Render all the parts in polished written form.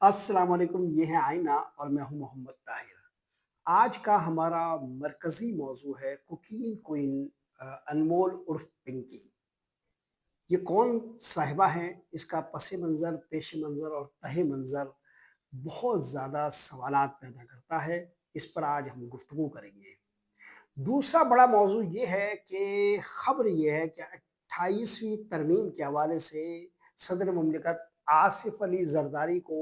अस्सलाम वालेकुम, ये है आईना और मैं हूँ मोहम्मद ताहिर। आज का हमारा मरकज़ी मौज़ू है कुकीन क्वीन अनमोल उर्फ़ पिंकी। ये कौन साहिबा हैं, इसका पस मंज़र, पेश मंज़र और तहे मंज़र बहुत ज़्यादा सवालात पैदा करता है। इस पर आज हम गुफ्तगू करेंगे। दूसरा बड़ा मौज़ू ये है कि ख़बर ये है कि 28वीं तरमीम के हवाले से सदर मुमलिकत आसिफ़ अली ज़रदारी को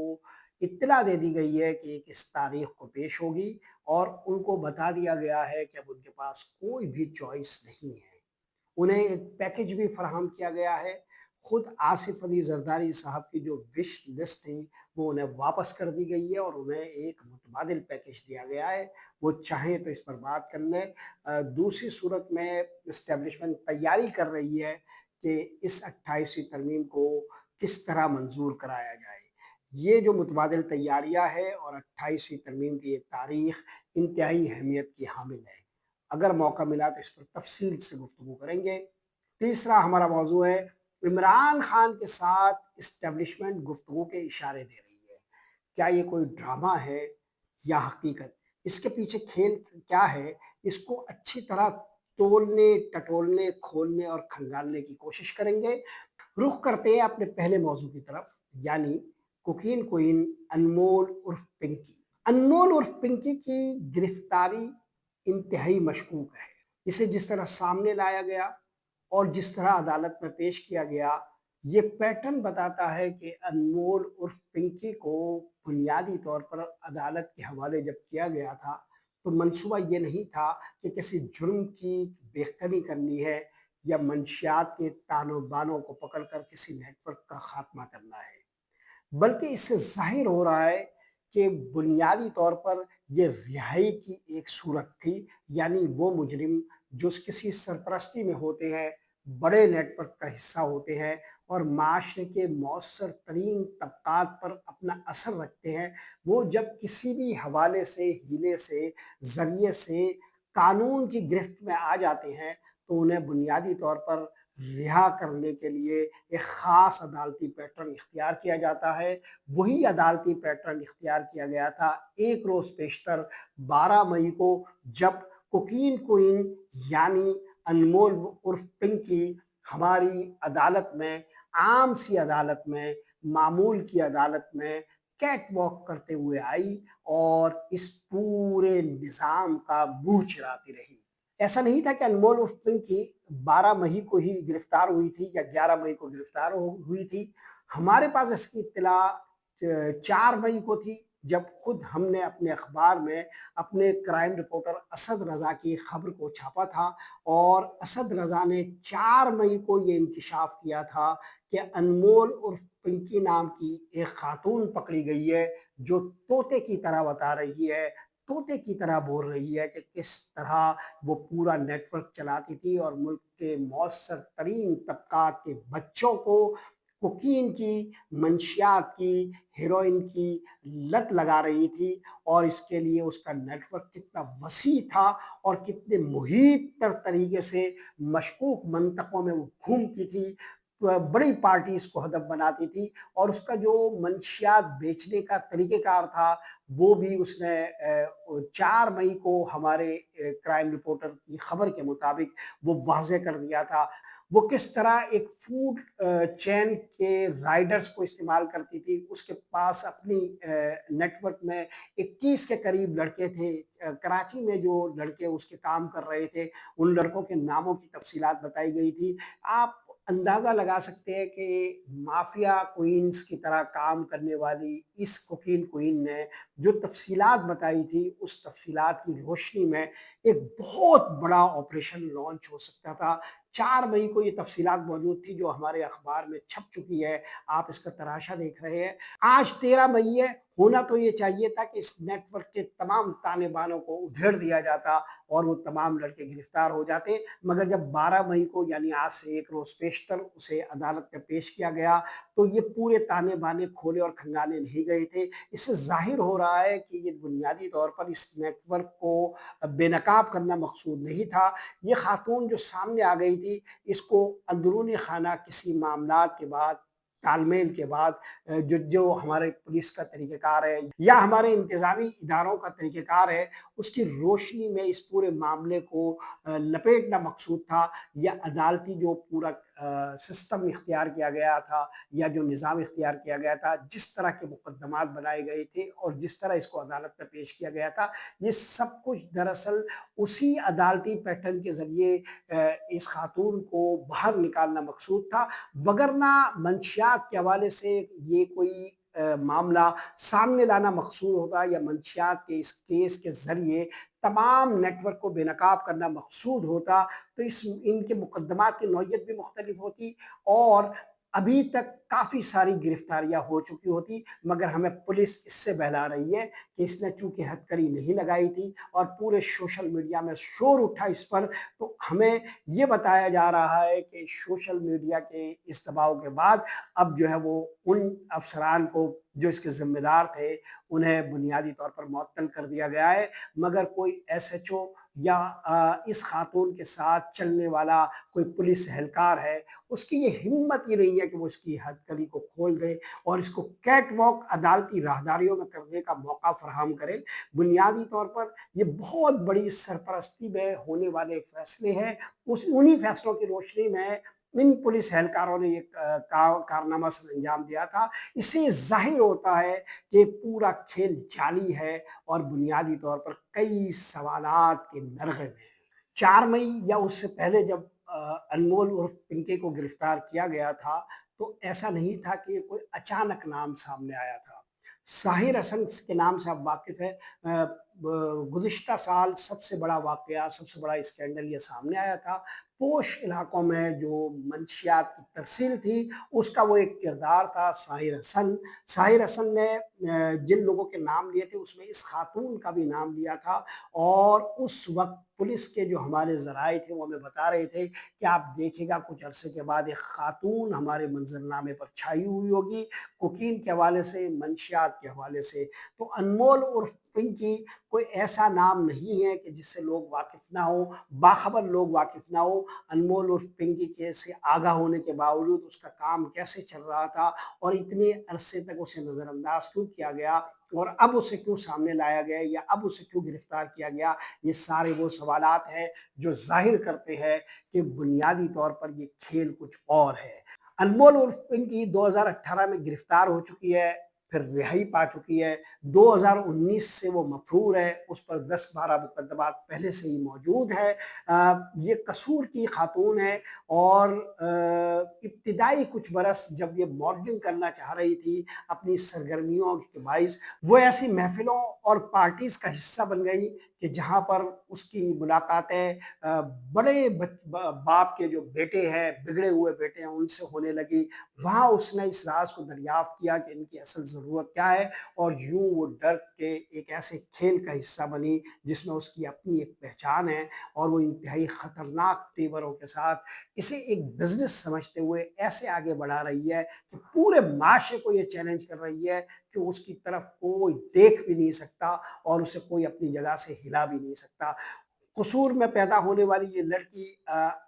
इत्तला दे दी गई है कि इस तारीख़ को पेश होगी और उनको बता दिया गया है कि अब उनके पास कोई भी चॉइस नहीं है। उन्हें एक पैकेज भी फराहम किया गया है। खुद आसिफ अली जरदारी साहब की जो विश लिस्ट थी वो उन्हें वापस कर दी गई है और उन्हें एक मुतबादिल पैकेज दिया गया है। वो चाहें तो इस पर बात कर लें। दूसरी सूरत में इस्टेब्लिशमेंट तैयारी कर रही है कि इस 28वीं तरमीम को किस तरह मंजूर कराया जाए। ये जो मुतबादिल तैयारियाँ है और 28वीं तरमीम की ये तारीख इंतहाई अहमियत की हामिल है। अगर मौका मिला तो इस पर तफसील से गुफ्तगू करेंगे। तीसरा हमारा मौजू है इमरान खान के साथ इस्टेब्लिशमेंट गुफ्तगू के इशारे दे रही है। क्या ये कोई ड्रामा है या हकीकत? इसके पीछे खेल क्या है, इसको अच्छी तरह तोलने, टटोलने, खोलने और खंगालने की कोशिश करेंगे। रुख करते हैं अपने पहले मौजू की तरफ, यानी कुकीन क्वीन अनमोल उर्फ पिंकी। अनमोल उर्फ पिंकी की गिरफ्तारी इंतहाई मशकूक है। इसे जिस तरह सामने लाया गया और जिस तरह अदालत में पेश किया गया, ये पैटर्न बताता है कि अनमोल उर्फ पिंकी को बुनियादी तौर पर अदालत के हवाले जब किया गया था, तो मंसूबा ये नहीं था कि किसी जुर्म की बेखनी करनी है या मंशियात के तानो बानों को पकड़कर किसी नेटवर्क का खात्मा करना है। बल्कि इससे ज़ाहिर हो रहा है कि बुनियादी तौर पर ये रिहाई की एक सूरत थी, यानी वो मुजरिम जो किसी सरपरस्ती में होते हैं, बड़े नेटवर्क का हिस्सा होते हैं और माशरे के मौसर तरीन तबकात पर अपना असर रखते हैं, वो जब किसी भी हवाले से, हीले से, ज़रिए से कानून की गिरफ्त में आ जाते हैं, तो उन्हें बुनियादी तौर पर रिहा करने के लिए एक ख़ास अदालती पैटर्न इख्तियार किया जाता है। वही अदालती पैटर्न इख्तियार किया गया था एक रोज़ पेशतर 12 मई को, जब कुकीन क्वीन यानी अनमोल उर्फ पिंकी हमारी अदालत में, आम सी अदालत में, मामूल की अदालत में कैट वॉक करते हुए आई और इस पूरे निज़ाम का मुँह चिराती रही। ऐसा नहीं था कि अनमोल उर्फ पिंकी 12 मई को ही गिरफ्तार हुई थी या 11 मई को गिरफ्तार हुई थी। हमारे पास इसकी इत्तला 4 मई को थी, जब खुद हमने अपने अखबार में अपने क्राइम रिपोर्टर असद रज़ा की खबर को छापा था और असद रज़ा ने 4 मई को ये इंकिशाफ किया था कि अनमोल उर्फ पिंकी नाम की एक खातून पकड़ी गई है, जो तोते की तरह बता रही है, तोते की तरह बोल रही है कि किस तरह वो पूरा नेटवर्क चलाती थी और मुल्क के मौसर तरीन तबकात के बच्चों को कोकीन की, मंशियात की, हेरोइन की लत लगा रही थी और इसके लिए उसका नेटवर्क कितना वसी था और कितने मुहीत तर तरीके से मशकूक मंतकों में वो घूमती थी, बड़ी पार्टीज को हदफ बनाती थी और उसका जो मंशियात बेचने का तरीक़ेकार था, वो भी उसने 4 मई को हमारे क्राइम रिपोर्टर की खबर के मुताबिक वो वाज़ेह कर दिया था। वो किस तरह एक फूड चेन के राइडर्स को इस्तेमाल करती थी, उसके पास अपनी नेटवर्क में 21 के करीब लड़के थे। कराची में जो लड़के उसके काम कर रहे थे, उन लड़कों के नामों की तफ़सीलात बताई गई थी। आप अंदाज़ा लगा सकते हैं कि माफिया क्वीन्स की तरह काम करने वाली इस कोकीन क्वीन ने जो तफ़सीलात बताई थी, उस तफ़सीलात की रोशनी में एक बहुत बड़ा ऑपरेशन लॉन्च हो सकता था। 4 मई को ये तफ़सीलात मौजूद थी जो हमारे अखबार में छप चुकी है, आप इसका तराशा देख रहे हैं। आज 13 मई है, होना तो ये चाहिए था कि इस नेटवर्क के तमाम ताने-बानों को उधेड़ दिया जाता और वो तमाम लड़के गिरफ्तार हो जाते, मगर जब 12 मई को यानी आज से एक रोज़ पेशतर उसे अदालत में पेश किया गया, तो ये पूरे ताने-बाने खोले और खंगाले नहीं गए थे। इससे ज़ाहिर हो रहा है कि ये बुनियादी तौर पर इस नेटवर्क को बेनकाब करना मकसूद नहीं था। ये खातून जो सामने आ गई थी, इसको अंदरूनी खाना किसी मामलात के बाद ताल मेल के बाद जो जो हमारे पुलिस का तरीक़ेकार है या हमारे इंतज़ामी इदारों का तरीक़ेकार है, उसकी रोशनी में इस पूरे मामले को लपेटना मकसूद था, या अदालती जो पूरा सिस्टम इख्तियार किया गया था या जो निज़ाम इख्तियार किया गया था, जिस तरह के मुकद्दमात बनाए गए थे और जिस तरह इसको अदालत में पेश किया गया था, ये सब कुछ दरअसल उसी अदालती पैटर्न के ज़रिए इस खातून को बाहर निकालना मकसूद था। वगरना मंशियात के हवाले से ये कोई मामला सामने लाना मकसूद होता, या मंशियात के इस केस के ज़रिए तमाम नेटवर्क को बेनकाब करना मकसूद होता, तो इनके मुकदमात की नौइयत भी मुख्तलिफ होती और अभी तक काफ़ी सारी गिरफ्तारियां हो चुकी होती, मगर हमें पुलिस इससे बहला रही है कि इसने चूंकि हथकड़ी नहीं लगाई थी और पूरे सोशल मीडिया में शोर उठा इस पर, तो हमें ये बताया जा रहा है कि सोशल मीडिया के इस दबाव के बाद अब जो है वो उन अफसरान को जो इसके जिम्मेदार थे, उन्हें बुनियादी तौर पर मुअत्तल कर दिया गया है, मगर कोई एसएचओ या इस खातून के साथ चलने वाला कोई पुलिस एहलकार है, उसकी ये हिम्मत ही नहीं है कि वो इसकी हथकड़ी को खोल दे और इसको कैट वॉक अदालती राहदारियों में करने का मौका फराहम करे। बुनियादी तौर पर ये बहुत बड़ी सरपरस्ती में होने वाले फैसले हैं। उस उन्हीं फैसलों की रोशनी में इन पुलिस एहलकारों ने ये कारनामा सर अंजाम दिया था। इससे ज़ाहिर होता है कि पूरा खेल जाली है और बुनियादी तौर पर कई सवालात के नरगे में। 4 मई या उससे पहले जब अनमोल उर्फ पिंकी को गिरफ्तार किया गया था, तो ऐसा नहीं था कि ये कोई अचानक नाम सामने आया था। साहिर हसन के नाम से आप वाकिफ़ हैं। गुज़िश्ता साल सबसे बड़ा वाक़या, सबसे बड़ा स्कैंडल ये सामने आया था। पोश इलाकों में जो मंशियात की तरसील थी, उसका वो एक किरदार था साहिर हसन। साहिर हसन ने जिन लोगों के नाम लिए थे, उसमें इस खातून का भी नाम लिया था और उस वक़्त पुलिस के जो हमारे ज़राए थे, वो हमें बता रहे थे कि आप देखिएगा कुछ अरसे के बाद एक खातून हमारे मंज़रनामे पर छाई हुई होगी, कोकीन के हवाले से, मंशियात के हवाले से। तो अनमोल उर्फ पिंकी कोई ऐसा नाम नहीं है कि जिससे लोग वाकिफ़ ना हों, बाख़बर लोग वाकिफ़ ना हों। अनमोल उर्फ पिंकी के से आगाह होने के बावजूद उसका काम कैसे चल रहा था और इतने अरसे तक उसे नज़रअंदाज क्यों किया गया और अब उसे क्यों सामने लाया गया या अब उसे क्यों गिरफ्तार किया गया, ये सारे वो सवालात हैं जो ज़ाहिर करते हैं कि बुनियादी तौर पर ये खेल कुछ और है। अनमोल उर्फ पिंकी 2018 में गिरफ्तार हो चुकी है, फिर रिहाई पा चुकी है। 2019 से वो मफ़रूर है, उस पर 10-12 मुकदमात पहले से ही मौजूद है। ये कसूर की खातून है और इब्तिदाई कुछ बरस जब ये मॉडलिंग करना चाह रही थी अपनी सरगर्मियों के बाइस, वो ऐसी महफ़िलों और पार्टीज़ का हिस्सा बन गई कि जहाँ पर उसकी मुलाकातें बड़े बाप के जो बेटे हैं, बिगड़े हुए बेटे हैं, उनसे होने लगी। वहाँ उसने इस राज को दरियाफ्त किया कि इनकी असल ज़रूरत क्या है और यूँ वो डर के एक ऐसे खेल का हिस्सा बनी जिसमें उसकी अपनी एक पहचान है और वो इंतहाई ख़तरनाक तेवरों के साथ इसे एक बिज़नेस समझते हुए ऐसे आगे बढ़ा रही है कि पूरे माशरे को ये चैलेंज कर रही है कि उसकी तरफ कोई देख भी नहीं सकता और उसे कोई अपनी जगह से हिला भी नहीं सकता। कसूर में पैदा होने वाली ये लड़की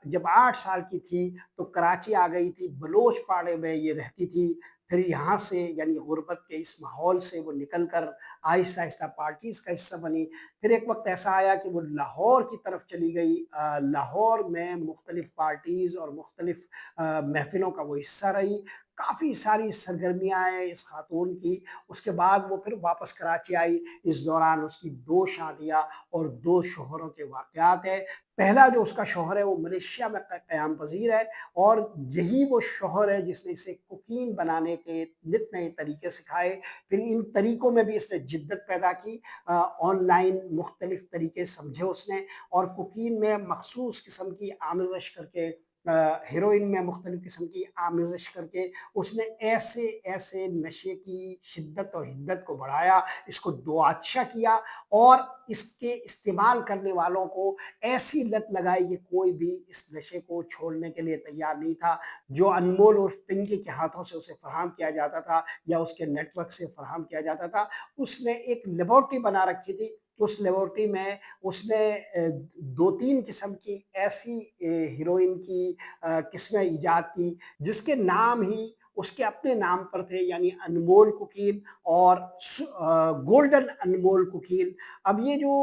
जब 8 साल की थी तो कराची आ गई थी, बलोच पाड़े में ये रहती थी। फिर यहाँ से यानी गुर्बत के इस माहौल से वो निकल कर आहिस्ता-आहिस्ता पार्टीज़ का हिस्सा बनी। फिर एक वक़्त ऐसा आया कि वो लाहौर की तरफ चली गई। लाहौर में मुख्तलिफ़ पार्टीज़ और मुख्तलिफ़ महफ़िलों का वो हिस्सा रही। काफ़ी सारी सरगर्मियाँ हैं इस खातून की। उसके बाद वो फिर वापस कराची आई। इस दौरान उसकी 2 शादियाँ और 2 शौहरों के वाक़यात हैं। पहला जो उसका शौहर है वो मलेशिया में क़याम पज़ीर है और यही वो शौहर है जिसने इसे कोकीन बनाने के नित नए तरीके सिखाए। फिर इन तरीकों में भी इसने जिद्दत पैदा की। ऑनलाइन मुख्तलिफ़ तरीके समझे उसने और कोकीन में मख़सूस किस्म की आमेज़श करके हेरोइन में मुख्तलिफ़ किस्म की आमेज़श करके उसने ऐसे-ऐसे नशे की शिद्दत और हिद्दत को बढ़ाया, इसको दुआछा किया और इसके इस्तेमाल करने वालों को ऐसी लत लगाई कि कोई भी इस नशे को छोड़ने के लिए तैयार नहीं था। जो अनमोल उर्फ पिंकी के हाथों से उसे फ़राहम किया जाता था या उसके नेटवर्क से फ़राहम किया जाता था, उसने एक लेबॉरेटरी बना रखी थी। उस लेबॉरेटरी में उसने 2-3 किस्म की ऐसी हीरोइन की किस्में ईजाद की जिसके नाम ही اس کے اپنے نام پر تھے، یعنی انمول کوکین اور گولڈن انمول کوکین۔ اب یہ جو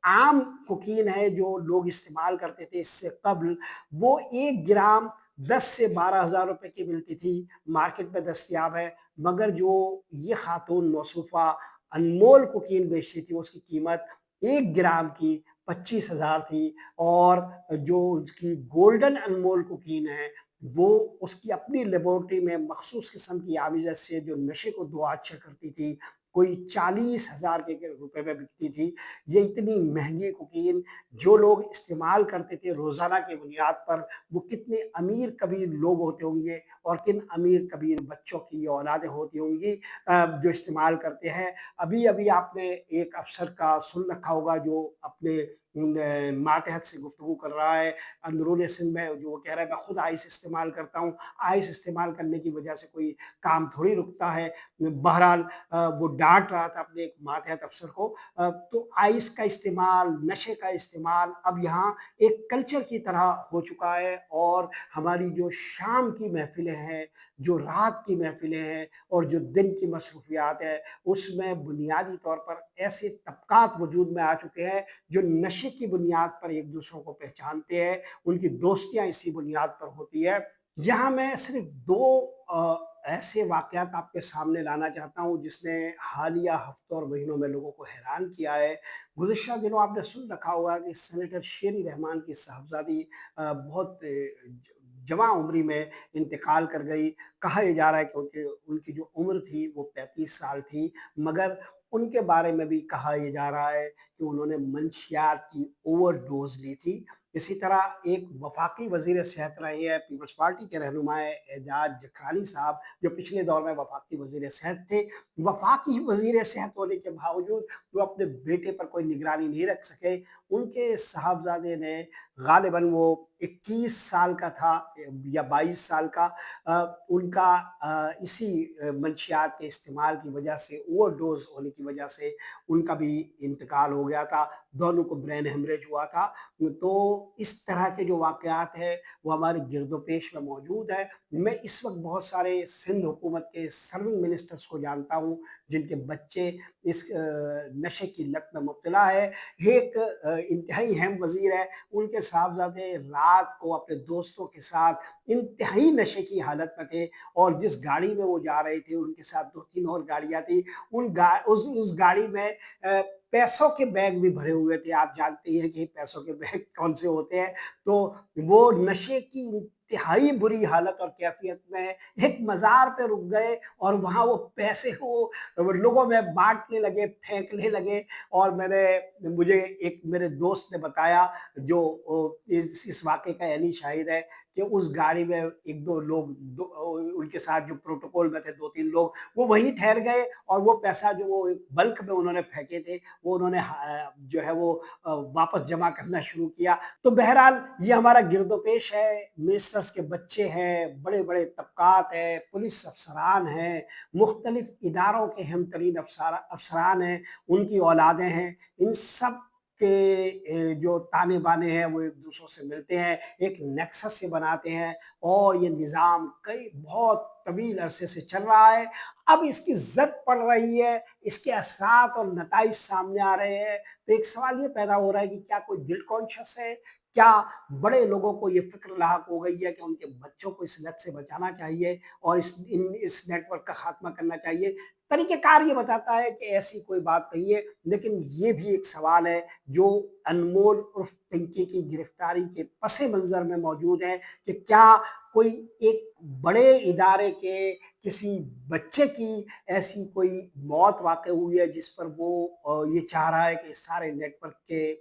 عام کوکین ہے جو لوگ استعمال کرتے تھے اس سے قبل، وہ 1 گرام 10 سے 12 ہزار روپے کی ملتی تھی، مارکیٹ میں دستیاب ہے۔ مگر جو یہ خاتون موصوفہ انمول کوکین بیچتی تھی، اس کی قیمت 1 گرام کی 25 ہزار تھی، اور جو اس کی گولڈن انمول کوکین ہے وہ اس کی اپنی لیبورٹری میں مخصوص قسم کی آمیزش سے جو نشے کو دو اچھا کرتی تھی، کوئی 40 ہزار کے روپے میں بکتی تھی۔ یہ اتنی مہنگی کوکین جو لوگ استعمال کرتے تھے روزانہ کی بنیاد پر، وہ کتنے امیر کبیر لوگ ہوتے ہوں گے، اور کن امیر کبیر بچوں کی یہ اولادیں ہوتی ہوں گی جو استعمال کرتے ہیں۔ ابھی ابھی آپ نے ایک افسر کا سن رکھا ہوگا جو اپنے ماتحت سے گفتگو کر رہا ہے اندرون سندھ میں، جو وہ کہہ رہا ہے میں خود آئس استعمال کرتا ہوں۔ آئس استعمال کرنے کی وجہ سے کوئی کام تھوڑی رکتا ہے۔ بہرحال وہ ڈانٹ رہا تھا اپنے ایک ماتحت افسر کو۔ تو آئس کا استعمال، نشے کا استعمال اب یہاں ایک کلچر کی طرح ہو چکا ہے، اور ہماری جو شام کی محفلیں ہیں، جو رات کی محفلیں ہیں، اور جو دن کی مصروفیات ہے، اس میں بنیادی طور پر ایسے طبقات وجود میں آ چکے ہیں جو نشے کی بنیاد پر ایک دوسروں کو پہچانتے ہیں، ان کی دوستیاں اسی بنیاد پر ہوتی ہے۔ یہاں میں صرف دو ایسے واقعات آپ کے سامنے لانا چاہتا ہوں جس نے حالیہ ہفتوں اور مہینوں میں لوگوں کو حیران کیا ہے۔ گزشتہ دنوں آپ نے سن رکھا ہوگا کہ سینیٹر شیری رحمان کی صاحبزادی بہت جوان عمری میں انتقال کر گئی۔ کہا یہ جا رہا ہے کہ ان کی جو عمر تھی وہ 35 سال تھی، مگر ان کے بارے میں بھی کہا یہ جا رہا ہے کہ انہوں نے منشیات کی اوور ڈوز لی تھی۔ اسی طرح ایک وفاقی وزیر صحت رہے ہیں پیپلز پارٹی کے رہنما اعجاز جکھرانی صاحب، جو پچھلے دور میں وفاقی وزیر صحت تھے۔ وفاقی وزیر صحت ہونے کے باوجود وہ اپنے بیٹے پر کوئی نگرانی نہیں رکھ سکے۔ ان کے صاحبزادے نے غالباً وہ 21 سال کا تھا یا 22 سال کا، ان کا اسی منشیات کے استعمال کی وجہ سے، اوور ڈوز ہونے کی وجہ سے ان کا بھی انتقال ہو گیا تھا، دونوں کو برین ہیمریج ہوا تھا۔ تو اس طرح کے جو واقعات ہیں وہ ہمارے گرد و پیش میں موجود ہے۔ میں اس وقت بہت سارے سندھ حکومت کے سرونگ منسٹرز کو جانتا ہوں جن کے بچے اس نشے کی لت میں مبتلا ہے۔ ایک انتہائی اہم وزیر ہے، ان کے صاحبزادے رات کو اپنے دوستوں کے ساتھ انتہائی نشے کی حالت میں تھے، اور جس گاڑی میں وہ جا رہے تھے ان کے ساتھ 2 3 اور گاڑیاں تھیں۔ اس گاڑی میں پیسوں کے بیگ بھی بھرے ہوئے تھے۔ آپ جانتے ہیں کہ پیسوں کے بیگ کون سے ہوتے ہیں۔ تو وہ نشے کی انتہائی بری حالت اور کیفیت میں ایک مزار پہ رک گئے، اور وہاں وہ پیسے کو لوگوں میں بانٹنے لگے، پھینکنے لگے۔ اور مجھے ایک میرے دوست نے بتایا جو اس واقعے کا عینی شاہد ہے کہ اس گاڑی میں 1 2 لوگ ان کے ساتھ جو پروٹوکول میں تھے 2 3 لوگ، وہ وہیں ٹھہر گئے، اور وہ پیسہ جو وہ بلک میں انہوں نے پھینکے تھے وہ انہوں نے جو ہے وہ واپس جمع کرنا شروع کیا۔ تو بہرحال یہ ہمارا گرد و پیش ہے، منسٹرز کے بچے ہیں، بڑے بڑے طبقات ہیں، پولیس افسران ہیں، مختلف اداروں کے اہم ترین افسران ہیں، ان کی اولادیں ہیں، ان سب کے جو تانے بانے ہیں وہ ایک دوسروں سے ملتے ہیں، ایک نیکسس سے بناتے ہیں، اور یہ نظام بہت طویل عرصے سے چل رہا ہے۔ اب اس کی زد پڑ رہی ہے، اس کے اثرات اور نتائج سامنے آ رہے ہیں، تو ایک سوال یہ پیدا ہو رہا ہے کہ کیا کوئی گلٹ کانشس ہے؟ کیا بڑے لوگوں کو یہ فکر لاحق ہو گئی ہے کہ ان کے بچوں کو اس لت سے بچانا چاہیے اور اس نیٹ ورک کا خاتمہ کرنا چاہیے؟ طریقہ کار یہ بتاتا ہے کہ ایسی کوئی بات نہیں ہے، لیکن یہ بھی ایک سوال ہے جو انمول عرف پنکی کی گرفتاری کے پس منظر میں موجود ہے کہ کیا کوئی ایک بڑے ادارے کے کسی بچے کی ایسی کوئی موت واقع ہوئی ہے جس پر وہ یہ چاہ رہا ہے کہ سارے نیٹ ورک کے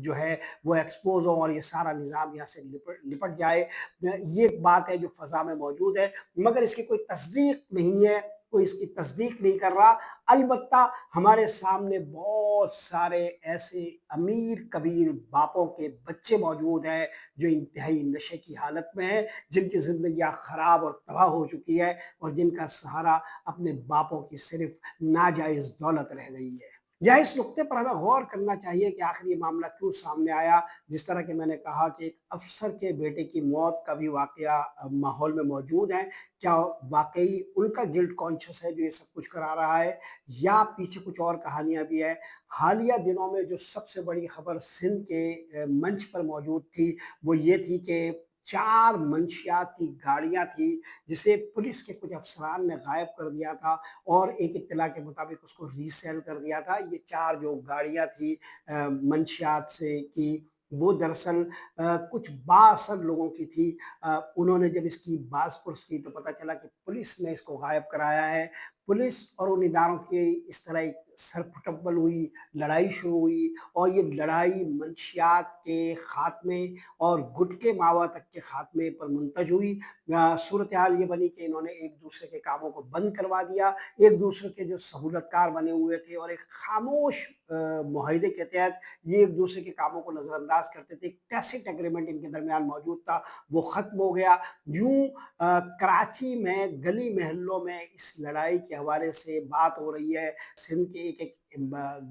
جو ہے وہ ایکسپوز ہوں اور یہ سارا نظام یہاں سے لپٹ جائے؟ یہ ایک بات ہے جو فضا میں موجود ہے، مگر اس کی کوئی تصدیق نہیں ہے، کوئی اس کی تصدیق نہیں کر رہا۔ البتہ ہمارے سامنے بہت سارے ایسے امیر کبیر باپوں کے بچے موجود ہیں جو انتہائی نشے کی حالت میں ہیں، جن کی زندگیاں خراب اور تباہ ہو چکی ہے، اور جن کا سہارا اپنے باپوں کی صرف ناجائز دولت رہ گئی ہے۔ या इस नुक्ते पर हमें गौर करना चाहिए कि आखिर ये मामला क्यों सामने आया। जिस तरह कि मैंने कहा कि एक अफ़सर के बेटे की मौत का भी वाक़या माहौल में मौजूद है। क्या वाक़ई उनका गिल्ट कॉन्शियस है जो ये सब कुछ करा रहा है, या पीछे कुछ और कहानियाँ भी हैं? हालिया दिनों में जो सबसे बड़ी खबर सिंध के मंच पर मौजूद थी, वो ये थी कि 4 मंशियाती गाड़ियाँ थी, जिसे पुलिस के कुछ अफ़सरान ने गायब कर दिया था और एक इत्तला के मुताबिक उसको रीसेल कर दिया था। ये 4 जो गाड़ियाँ थी मंशियात से की, वो दरअसल कुछ बाअसर लोगों की थी। उन्होंने जब इसकी बाज़-पुरस की तो पता चला कि पुलिस ने इसको गायब कराया है। पुलिस और उन इदारों की इस तरह एक सर-फुटब्बल हुई, लड़ाई शुरू हुई और ये लड़ाई मंशियात के ख़ात्मे और गुटके मावा तक के ख़ात्मे पर मुंतज हुई। सूरत-ए-हाल ये बनी कि इन्होंने एक-दूसरे के कामों को बंद करवा दिया, एक-दूसरे के जो सहूलतकार बने हुए थे और एक खामोश मुआहदे के तहत ये एक-दूसरे के कामों को नज़रअंदाज करते थे। एक टैसिट एग्रीमेंट इनके दरमियान मौजूद था, वो ख़त्म हो गया। यूँ कराची में गली मोहल्लों में इस लड़ाई के हवाले से बात हो रही है। सिंध के एक-एक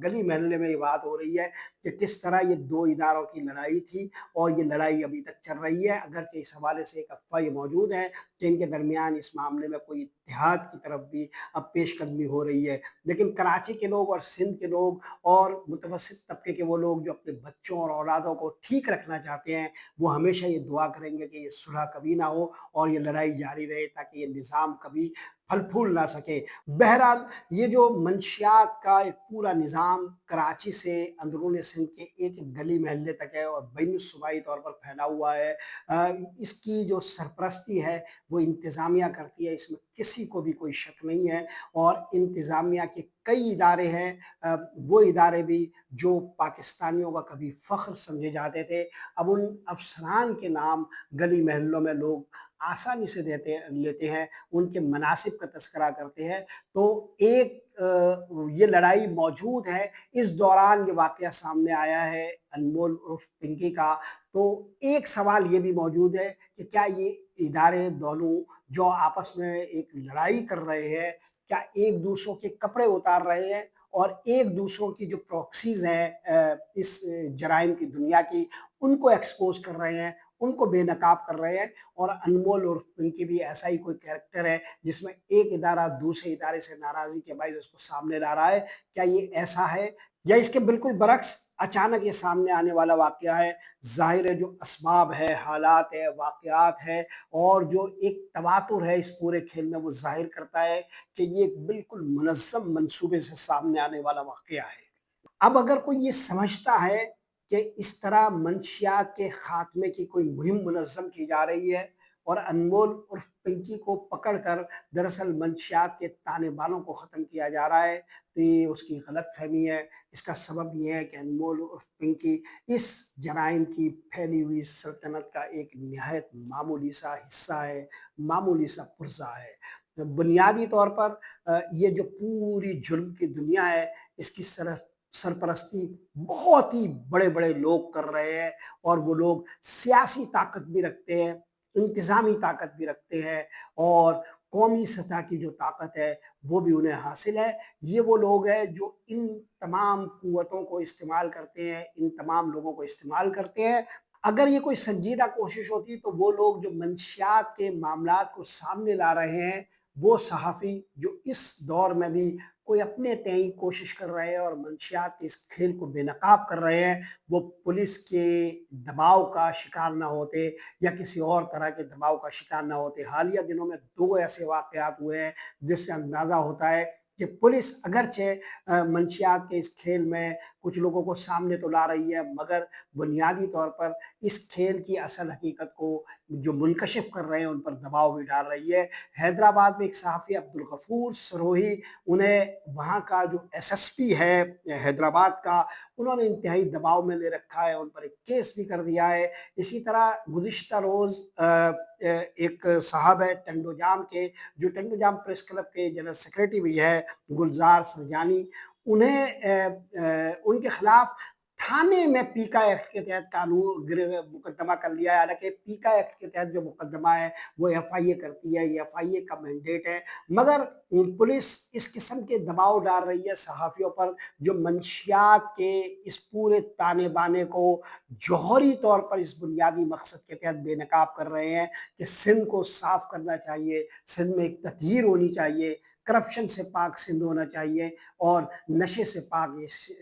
गली मोहल्ले में ये बात हो रही है कि किस तरह ये 2 इदारों की लड़ाई थी और ये लड़ाई अभी तक चल रही है। अगरचे इस हवाले से एक अफ़वाह ये मौजूद है कि इनके दरमियान इस मामले में कोई इत्तेहाद की तरफ भी अब पेशकदमी हो रही है। लेकिन कराची के लोग और सिंध के लोग और मुतवस्सित तबके के वो लोग जो अपने बच्चों और औलादों को ठीक रखना चाहते हैं, वो हमेशा ये दुआ करेंगे कि ये सुलह कभी ना हो और ये लड़ाई जारी रहे, ताकि ये निज़ाम कभी फल-फूल ना सके। बहरहाल, ये जो मंशियात का एक पूरा निज़ाम कराची से अंदरूनी सिंध के एक-एक गली मोहल्ले तक है और बैनुस्सूबाई तौर पर फैला हुआ है। इसकी जो सरपरस्ती है वो इंतज़ामिया करती है, इसमें किसी को भी कोई शक नहीं है और इंतज़ामिया के कई इदारे हैं, वो इदारे भी जो पाकिस्तानियों का कभी फ़ख्र समझे जाते थे, अब उन अफ़सरान के नाम गली मोहल्लों में लोग आसानी से देते लेते हैं, उनके मनासिब का तज़किरा करते हैं। तो एक ये लड़ाई मौजूद है, इस दौरान ये वाक़या सामने आया है अनमोल उर्फ़ पिंकी का। तो एक सवाल ये भी मौजूद है कि क्या ये इदारे दोनों जो आपस में एक लड़ाई कर रहे हैं, क्या एक-दूसरों के कपड़े उतार रहे हैं और एक-दूसरों की जो प्रॉक्सीज़ हैं इस जराइम की दुनिया की, उनको एक्सपोज़ कर रहे हैं, उनको बेनकाब कर रहे हैं। और अनमोल उर्फ़ पिंकी भी ऐसा ही कोई कैरेक्टर है, जिसमें एक इदारा दूसरे इदारे से नाराज़गी के बाइस उसको सामने ला रहा है। क्या ये ऐसा है या इसके बिल्कुल बरअक्स अचानक ये सामने आने वाला वाक़या है? ज़ाहिर है जो असबाब है, हालात है, वाक़यात है और जो एक तवातुर है इस पूरे खेल में, वो ज़ाहिर करता है कि ये एक बिल्कुल मुनज़्ज़म मंसूबे से सामने आने वाला वाक़या है। अब अगर कोई ये समझता है कि इस तरह मंशियात के खात्मे की कोई मुहिम मुनज़्ज़म की जा रही है और अनमोल उर्फ़ पिंकी को पकड़ कर दरअसल मंशियात के ताने-बानों को ख़त्म किया जा रहा है, तो ये उसकी गलतफ़हमी है। इसका सबब ये है कि अनमोल उर्फ़ पिंकी इस जराइम की फैली हुई सल्तनत का एक निहायत मामूली-सा हिस्सा है, मामूली-सा पुर्ज़ा है। तो बुनियादी तौर पर ये जो पूरी जुर्म की दुनिया है, इसकी सरपरस्ती बहुत ही बड़े-बड़े लोग कर रहे हैं और वो लोग सियासी ताकत भी रखते हैं, इंतज़ामी ताकत भी रखते हैं और कौमी सतह की जो ताकत है, वो भी उन्हें हासिल है। ये वो लोग हैं जो इन तमाम कुव्वतों को इस्तेमाल करते हैं, इन तमाम लोगों को इस्तेमाल करते हैं। अगर ये कोई संजीदा कोशिश होती तो वो लोग जो मंशियात के मामलात को सामने ला रहे हैं, वो सहाफ़ी जो इस दौर में भी कोई अपने तय कोशिश कर रहे हैं और मंशियात इस खेल को बेनकाब कर रहे हैं, वो पुलिस के दबाव का शिकार ना होते या किसी और तरह के दबाव का शिकार ना होते। हालिया दिनों में 2 ऐसे वाक़यात हुए हैं, जिससे अंदाज़ा होता है कि पुलिस अगरचे मंशियात के इस खेल में कुछ लोगों को सामने तो ला रही है, मगर बुनियादी तौर पर इस खेल की असल हकीकत को जो मुनकशिफ़ कर रहे हैं, उन पर दबाव भी डाल रही है। हैदराबाद में एक सहाफ़ी अब्दुल गफ़ूर सरोही, उन्हें वहाँ का जो एसएसपी है हैदराबाद का, उन्होंने इंतहाई दबाव में ले रखा है, उन पर एक केस भी कर दिया है। इसी तरह गुज़िश्ता रोज़ एक साहब है टंडोजाम के, जो टंडोजाम प्रेस क्लब के जनरल सेक्रेटरी भी है, गुलज़ार सरजानी, उन्हें उनके खिलाफ थाने में पीका एक्ट के तहत मुकदमा कर लिया है। हालाँकि पीका एक्ट के तहत जो मुकदमा है वो एफआईए करती है, ये एफआईए का मैंडेट है। मगर पुलिस इस किस्म के दबाव डाल रही है सहाफ़ियों पर, जो मंशियात के इस पूरे ताने-बाने को जौहरी तौर पर इस बुनियादी मकसद के तहत बेनकाब कर रहे हैं कि सिंध को साफ़ करना चाहिए, सिंध में एक तत्हीर होनी चाहिए, करप्शन से पाक सिंध होना चाहिए और नशे से पाक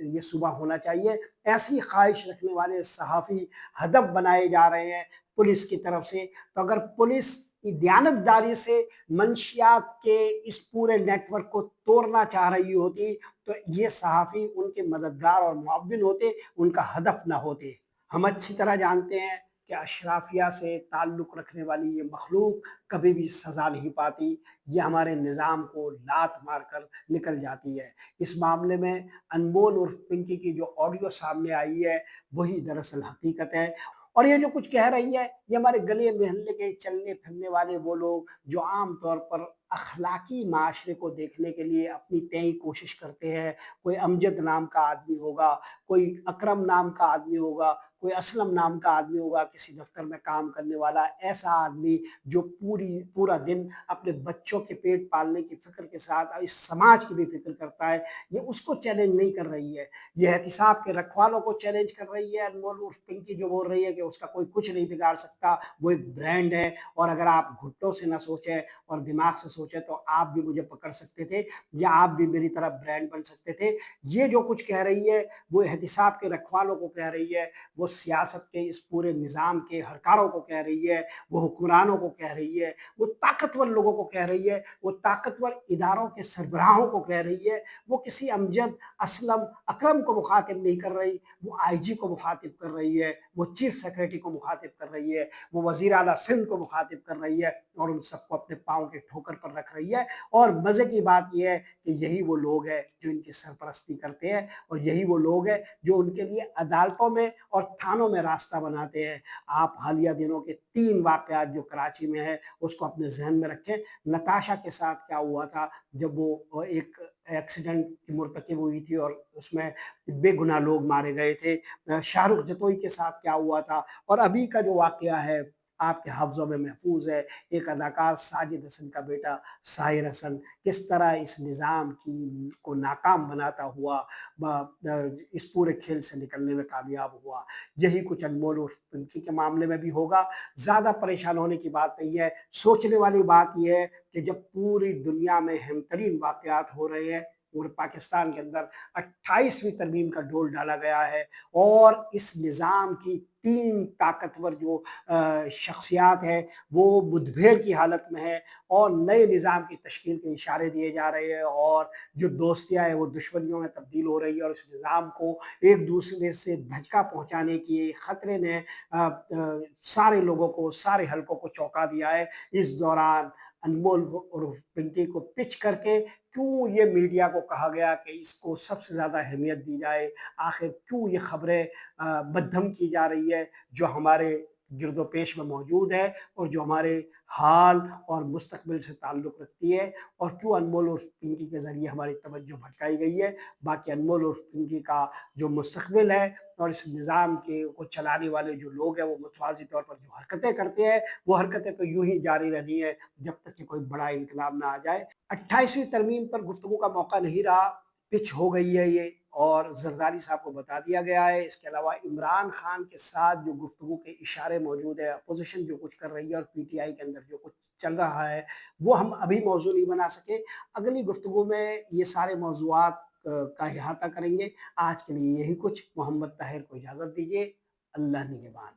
ये सूबा होना चाहिए। ऐसी ख्वाहिश रखने वाले सहाफ़ी हदफ बनाए जा रहे हैं पुलिस की तरफ से। तो अगर पुलिस दियानतदारी से मंशियात के इस पूरे नेटवर्क को तोड़ना चाह रही होती, तो ये सहाफ़ी उनके मददगार और मुअव्विन होते, उनका हदफ ना होते। हम अच्छी तरह जानते हैं कि अशराफिया से ताल्लुक़ रखने वाली ये मखलूक कभी भी सज़ा नहीं पाती, ये हमारे निज़ाम को लात मार कर निकल जाती है। इस मामले में अनमोल उर्फ पिंकी की जो ऑडियो सामने आई है, वही दरअसल हकीकत है। और ये जो कुछ कह रही है, ये हमारे गले मोहल्ले के चलने-फिरने वाले वो लोग जो आम तौर पर अखलाकी माशरे को देखने के लिए अपनी तय कोशिश करते हैं। कोई अमजद नाम का आदमी होगा, कोई अकरम नाम का आदमी होगा, कोई असलम नाम का आदमी होगा, किसी दफ्तर में काम करने वाला ऐसा आदमी जो पूरा दिन अपने बच्चों के पेट पालने की फ़िक्र के साथ इस समाज की भी फ़िक्र करता है, ये उसको चैलेंज नहीं कर रही है। ये एहतिसाब के रखवालों को चैलेंज कर रही है। अनमोल उर्फ पिंकी जो बोल रही है कि उसका कोई कुछ नहीं बिगाड़ सकता, वो एक ब्रांड है और अगर आप घुट्नों से ना सोचें और दिमाग से सोचें तो आप भी मुझे पकड़ सकते थे या आप भी मेरी तरह ब्रांड बन सकते थे। ये जो कुछ कह रही है, वो एहतिसाब के रखवालों को कह रही है, वो सियासत के इस पूरे निज़ाम के हरकारों को कह रही है, वो हुक्मरानों को कह रही है, वो ताकतवर लोगों को कह रही है, वो ताकतवर इदारों के सरबराहों को कह रही है। वो किसी अमजद, असलम, अकरम को मुखातिब नहीं कर रही, वो आईजी को मुखातिब कर रही है, वो चीफ सेक्रेटरी को मुखातिब कर रही है, वो वज़ीर आला सिंध को मुखातिब कर रही है और उन सबको अपने पाँव के ठोकर पर रख रही है। और मज़े की बात ये है कि यही वो लोग हैं जो इनकी सरपरस्ती करते हैं और यही वो लोग हैं जो उनके लिए अदालतों में और थानों में रास्ता बनाते हैं। आप हालिया दिनों के 3 वाक़यात जो कराची में है, उसको अपने ज़हन में रखें। नताशा के साथ क्या हुआ था जब वो एक एक्सीडेंट की मुर्तकिब हुई थी और उसमें बेगुनाह लोग मारे गए थे। शाहरुख जतोई के साथ क्या हुआ था और अभी का जो वाक़या है आपके हफ्ज़ों में महफूज़ है। एक अदाकार साजिद हसन का बेटा साहिर हसन किस तरह इस निज़ाम की को नाकाम बनाता हुआ इस पूरे खेल से निकलने में कामयाब हुआ। यही कुछ अनमोल उर्फ पिंकी के मामले में भी होगा। ज़्यादा परेशान होने की बात नहीं है। सोचने वाली बात ये है कि जब पूरी दुनिया में अहम-तरीन वाक़यात हो रहे हैं और पाकिस्तान के अंदर 28वीं तरमीम का डोल डाला गया है और इस निज़ाम की 3 ताकतवर जो शख्सियात हैं, वो मुठभेड़ की हालत में हैं और नए निज़ाम की तश्कील के इशारे दिए जा रहे हैं और जो दोस्तियाँ हैं, वो दुश्मनियों में तब्दील हो रही है और इस निज़ाम को एक-दूसरे से धचका पहुँचाने की खतरे ने सारे लोगों को, सारे हलकों को चौंका दिया है। इस दौरान अनमोल और पिंकी को पिच करके क्यों ये मीडिया को कहा गया कि इसको सबसे ज़्यादा अहमियत दी जाए? आखिर क्यों ये खबरें मद्दम की जा रही है, जो हमारे गिरदोपेश में मौजूद है और जो हमारे हाल और मुस्तक़बिल से ताल्लुक़ रखती है और क्यों अनमोल उर्फ पिंकी के ज़रिए हमारी तवज्जो भटकाई गई है। बाकी अनमोल उर्फ पिंकी का जो मुस्तक़बिल है और इस निज़ाम के को चलाने वाले जो लोग हैं, वो मुतवाज़ी तौर पर जो हरकतें करते हैं, वो हरकतें तो यूँ ही जारी रहनी है, जब तक कि कोई बड़ा इनकलाब ना आ जाए। 28वीं तरमीम पर गुफ्तगू का मौका नहीं रहा, पिच हो गई है ये और ज़रदारी साहब को बता दिया गया है। इसके अलावा इमरान खान के साथ जो गुफ्तगू के इशारे मौजूद है, अपोज़िशन जो कुछ कर रही है और पीटीआई के अंदर जो कुछ चल रहा है, वो हम अभी मौज़ू नहीं बना सके। अगली गुफ्तगू में ये सारे मौज़ूआत का इहाता करेंगे। आज के लिए यही कुछ। मोहम्मद ताहिर को इजाज़त दीजिए। अल्लाह निगहबान।